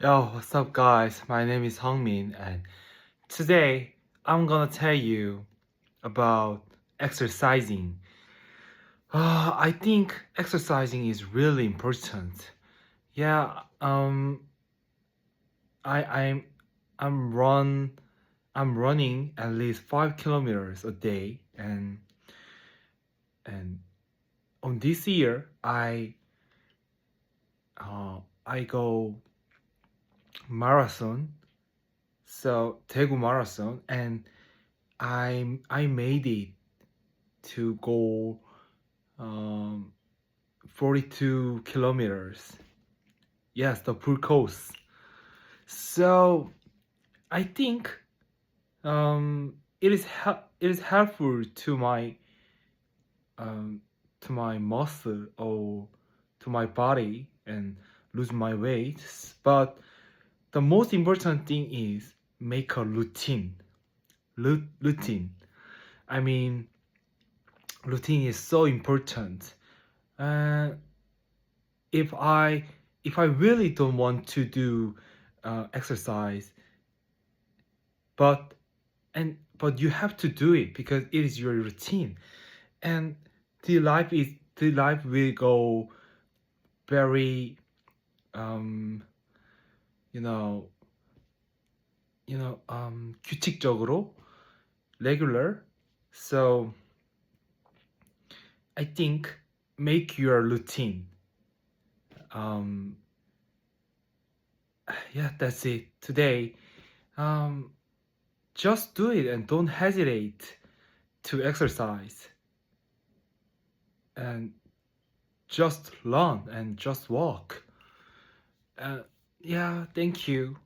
Yo, what's up, guys? My name is Hongmin, and today I'm gonna tell you about exercising. I think exercising is really important. Yeah, I I'm I'm run I'm running at least 5 kilometers a day, and on this year I go marathon, so Daegu Marathon, and I made it to go um, 42 kilometers. Yes, the full course. So I think it is helpful um, to my muscle or to my body and lose my weight. But the most important thing is make a routine. Routine. I mean, routine is so important. Uh, if I if I really don't want to do exercise, but but you have to do it because it is your routine, and the life will go very um you know 규칙적으로 regular. So I think make your routine. Um, yeah, that's it today. Um, just do it and don't hesitate to exercise and just run and just walk. Uh, yeah, thank you.